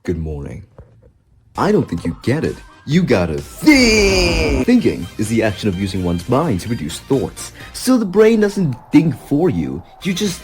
Good morning. I don't think you get it. You gotta think! Thinking is the action of using one's mind to produce thoughts. So the brain doesn't think for you. It just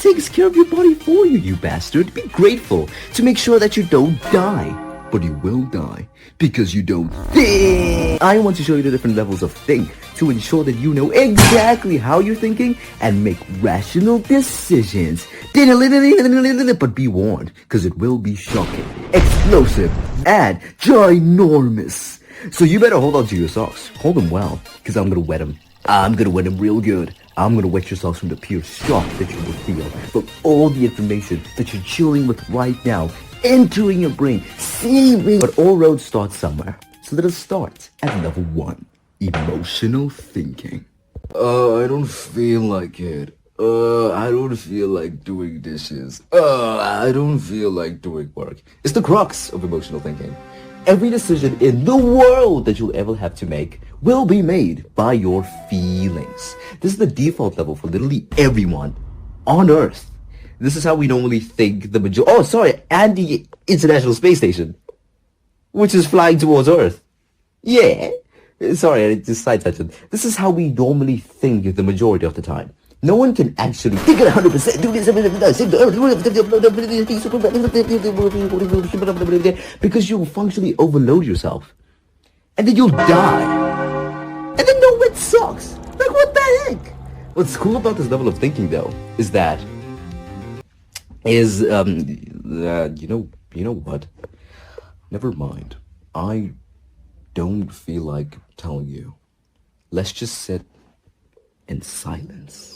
takes care of your body for you, you bastard. Be grateful to make sure that you don't die. But you will die because you don't think. I want to show you the different levels of think to ensure that you know exactly how you're thinking and make rational decisions. But be warned, because it will be shocking, explosive, and ginormous. So you better hold on to your socks. Hold them well, because I'm gonna wet them. I'm gonna wet them real good. I'm gonna wet your socks from the pure shock that you will feel from all the information that you're chilling with right now, entering your brain, seeping. But all roads start somewhere. So let us start at level 1. Emotional thinking. I don't feel like it. I don't feel like doing dishes. I don't feel like doing work. It's the crux of emotional thinking. Every decision in the world that you'll ever have to make will be made by your feelings. This is the default level for literally everyone on Earth. This is how we normally think and the International Space Station, which is flying towards Earth. Yeah. Sorry, I just side-touched. This is how we normally think the majority of the time. No one can actually think it 100%, do this, because you'll functionally overload yourself. And then you'll die. And then no one sucks. Like, what the heck? What's cool about this level of thinking, though, is that you know what? Never mind. I don't feel like telling you. Let's just sit in silence.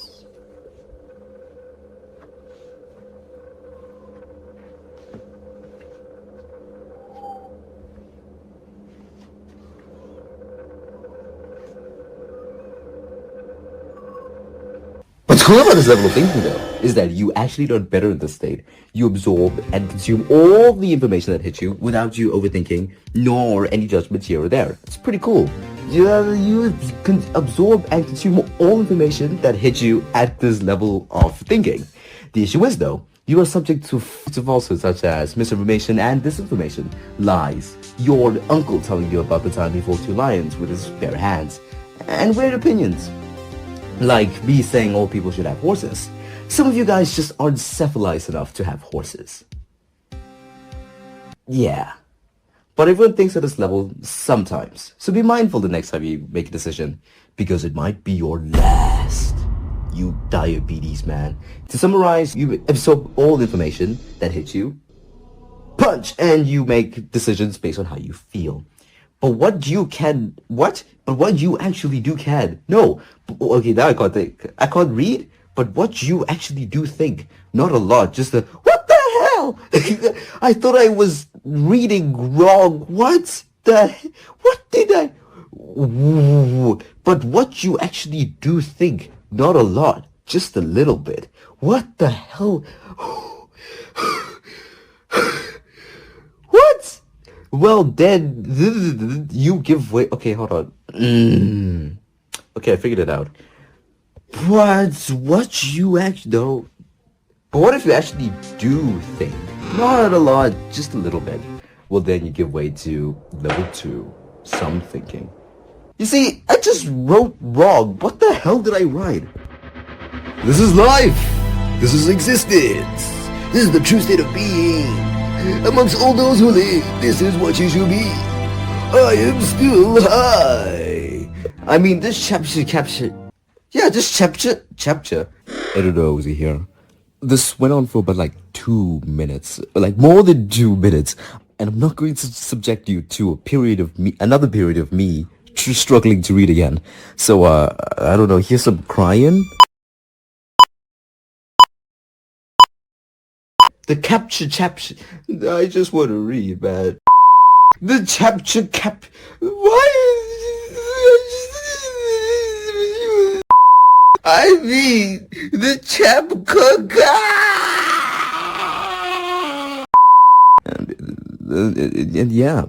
What's cool about this level of thinking, though, is that you actually learn better in this state. You absorb and consume all the information that hits you without you overthinking, nor any judgments here or there. It's pretty cool. You can absorb and consume all information that hits you at this level of thinking. The issue is, though, you are subject to falsehoods such as misinformation and disinformation, lies, your uncle telling you about the time he fought 2 lions with his bare hands, and weird opinions. Like me saying all people should have horses. Some of you guys just aren't cephalized enough to have horses. Yeah. But everyone thinks at this level sometimes. So be mindful the next time you make a decision, because it might be your last. You diabetes man. To summarize, you absorb all the information that hits you, punch, and you make decisions based on how you feel. But what you actually do can. No. Okay, now I can't think. I can't read, but what you actually do think. Not a lot, just what the hell? I thought I was reading wrong. What did I? But what you actually do think. Not a lot, just a little bit. What the hell? What? Well, then, you give way. Okay, hold on. Okay, I figured it out. What you actually, though? But what if you actually do think? Not a lot, just a little bit. Well, then you give way to level 2, some thinking. You see, I just wrote wrong. What the hell did I write? This is life. This is existence. This is the true state of being. Amongst all those who live, this is what you should be. I am still high. I mean, this chapter. Yeah, this chapter. Editor Ozey here. This went on for about like 2 minutes, like more than 2 minutes, and I'm not going to subject you to another period of me struggling to read again. So, I don't know. Here's some crying. The capture. I just want to read, man. The chapter Why? I mean, the and yeah.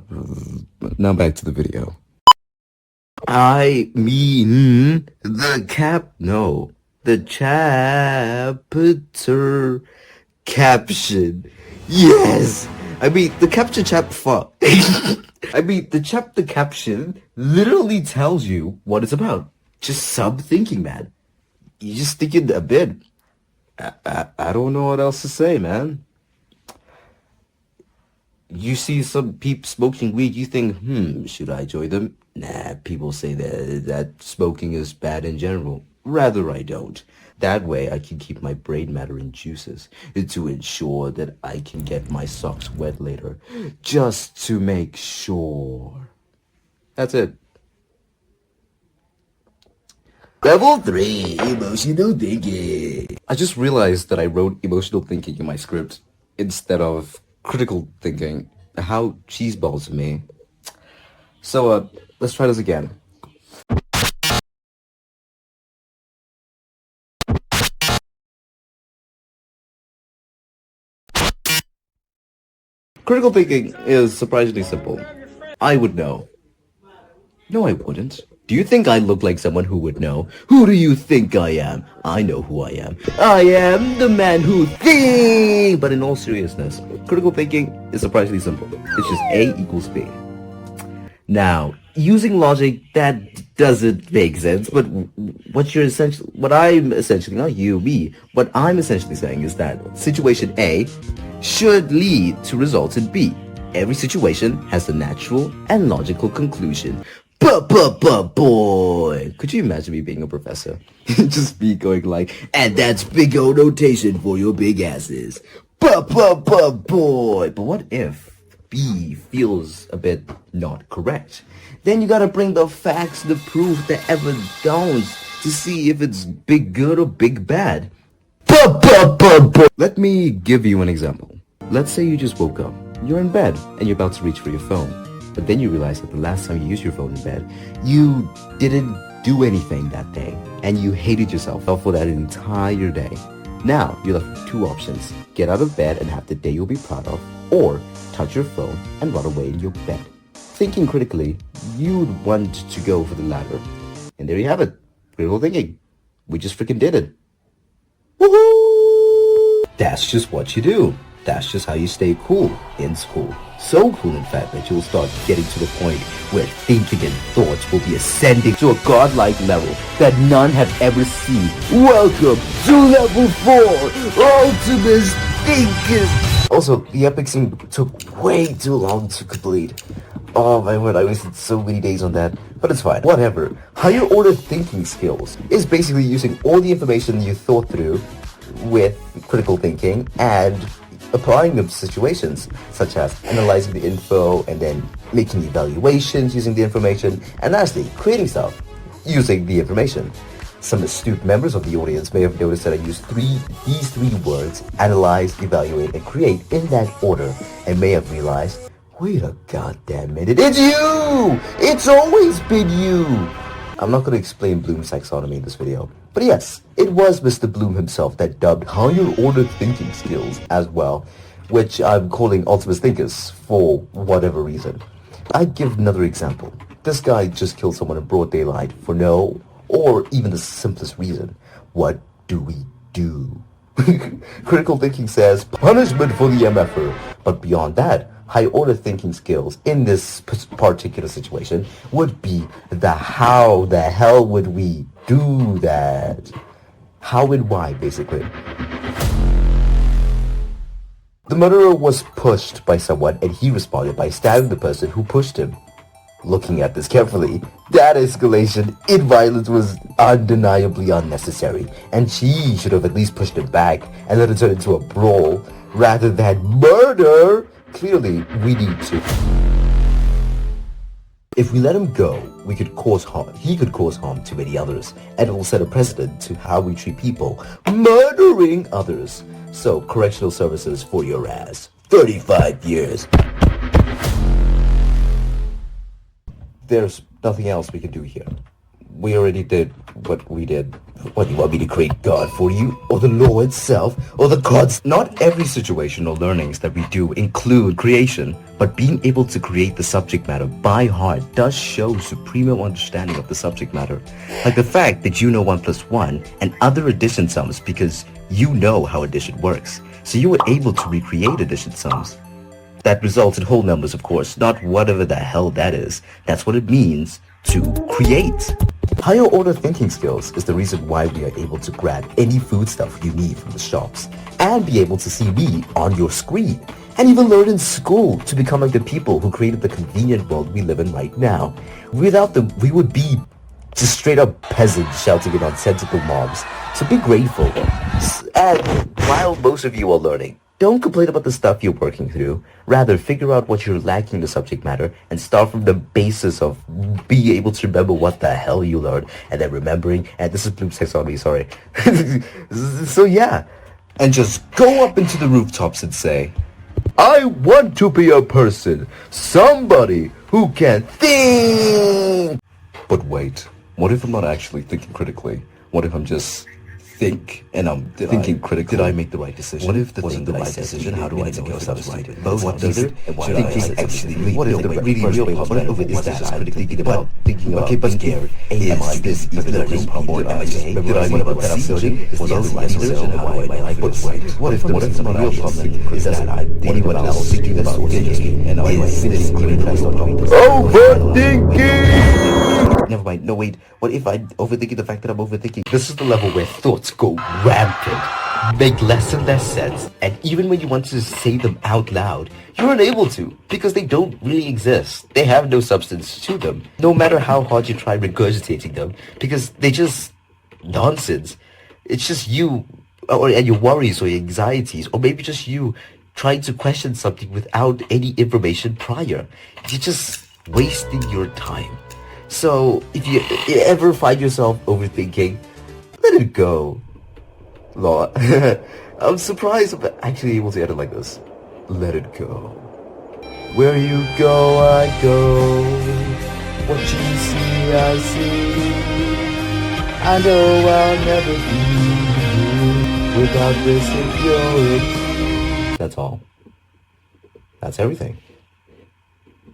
Now back to the video. I mean, the chapter caption. Yes, I mean, the caption the caption literally tells you what it's about. Just sub-thinking, man. You just think it a bit. I don't know what else to say, man. You see some people smoking weed, you think, should I join them? Nah, people say that smoking is bad in general. Rather, I don't. That way, I can keep my brain matter in juices to ensure that I can get my socks wet later. Just to make sure. That's it. Level 3, emotional thinking. I just realized that I wrote emotional thinking in my script instead of critical thinking. How cheeseballs of me. So, let's try this again. Critical thinking is surprisingly simple. I would know. No, I wouldn't. Do you think I look like someone who would know? Who do you think I am? I know who I am. I am the man who thinks! But in all seriousness, critical thinking is surprisingly simple. It's just A equals B. Now, using logic, that doesn't make sense, but what I'm essentially saying is that situation A should lead to results in B. Every situation has a natural and logical conclusion. Boy! Could you imagine me being a professor? Just me going like, and that's big old notation for your big asses. Boy! But what if B feels a bit not correct? Then you gotta bring the facts, the proof, the evidence to see if it's big good or big bad. Let me give you an example. Let's say you just woke up. You're in bed and you're about to reach for your phone. But then you realize that the last time you used your phone in bed, you didn't do anything that day. And you hated yourself for that entire day. Now, you're left with two options. Get out of bed and have the day you'll be proud of. Or touch your phone and run away in your bed. Thinking critically, you'd want to go for the latter. And there you have it. Critical thinking. We just freaking did it. Woohoo! That's just what you do. That's just how you stay cool in school. So cool, in fact, that you'll start getting to the point where thinking and thoughts will be ascending to a godlike level that none have ever seen. Welcome to level 4, Ultimate Thinkers. Also, the epic scene took way too long to complete. Oh my word, I wasted so many days on that. But it's fine, whatever. Higher order thinking skills is basically using all the information you thought through with critical thinking and applying them to situations, such as analyzing the info and then making evaluations using the information, and lastly, creating stuff using the information. Some astute members of the audience may have noticed that I used these three words, analyze, evaluate, and create, in that order, and may have realized, wait a goddamn minute, it's you! It's always been you! I'm not going to explain Bloom's taxonomy in this video, but yes, it was Mr. Bloom himself that dubbed higher order thinking skills as well, which I'm calling ultimate thinkers for whatever reason. I give another example. This guy just killed someone in broad daylight for no or even the simplest reason. What do we do? Critical thinking says punishment for the MFer, but beyond that, high order thinking skills in this particular situation would be the how the hell would we do that? How and why, basically. The murderer was pushed by someone and he responded by stabbing the person who pushed him. Looking at this carefully, that escalation in violence was undeniably unnecessary, and she should have at least pushed him back and let it turn into a brawl rather than murder. Clearly, we need to. If we let him go, we could cause harm. He could cause harm to many others, and it will set a precedent to how we treat people murdering others. So, correctional services for your ass. 35 years. There's nothing else we can do here. We already did what we did. What, do you want me to create God for you? Or the law itself? Or the gods? Not every situation or learnings that we do include creation, but being able to create the subject matter by heart does show supreme understanding of the subject matter. Like the fact that you know 1 plus 1 and other addition sums because you know how addition works. So you were able to recreate addition sums. That results in whole numbers, of course, not whatever the hell that is. That's what it means to create. Higher order thinking skills is the reason why we are able to grab any foodstuff you need from the shops and be able to see me on your screen, and even learn in school to become like the people who created the convenient world we live in right now. Without them, we would be just straight up peasants shouting at nonsensical mobs. So be grateful. And while most of you are learning, don't complain about the stuff you're working through. Rather, figure out what you're lacking in the subject matter and start from the basis of being able to remember what the hell you learned and then remembering. And this is Bloom Sex on me, sorry. So yeah. And just go up into the rooftops and say, I want to be a person. Somebody who can think. But wait, what if I'm not actually thinking critically? What if I'm just think and I'm thinking critically? Did I make the right decision? What if the wasn't the right decision? How do I know if I was right? Both what does it? And what thinking actually mean? What if the really real problem is that I'm thinking about thinking about being scared? Am I this even a real problem? Did I make the right decision? Was I the right decision? How do I like it? Wait, what if the real problem is that I'm anyone else thinking about thinking and I sitting here overthinking? Never mind. No, wait. What if I'm overthinking the fact that I'm overthinking? This is the level where thoughts go rampant, make less and less sense, and even when you want to say them out loud, you're unable to because they don't really exist. They have no substance to them, no matter how hard you try regurgitating them, because they just nonsense. It's just you, and your worries or your anxieties, or maybe just you trying to question something without any information prior. You're just wasting your time. So, if you ever find yourself overthinking, let it go. Lord. I'm surprised I'm actually able to edit like this. Let it go. Where you go, I go. What you see, I see. I know I'll never be without this security. That's all. That's everything.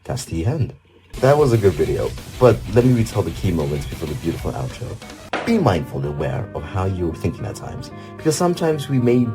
That's the end. That was a good video, but let me retell the key moments before the beautiful outro. Be mindful and aware of how you're thinking at times, because sometimes we may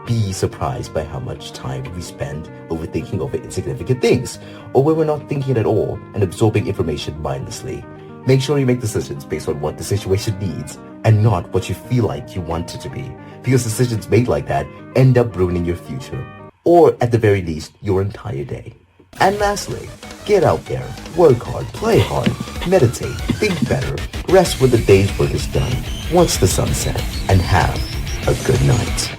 be surprised by how much time we spend overthinking over insignificant things, or when we're not thinking at all and absorbing information mindlessly. Make sure you make decisions based on what the situation needs and not what you feel like you want it to be, because decisions made like that end up ruining your future, or at the very least, your entire day. And lastly, get out there, work hard, play hard, meditate, think better, rest when the day's work is done, watch the sunset, and have a good night.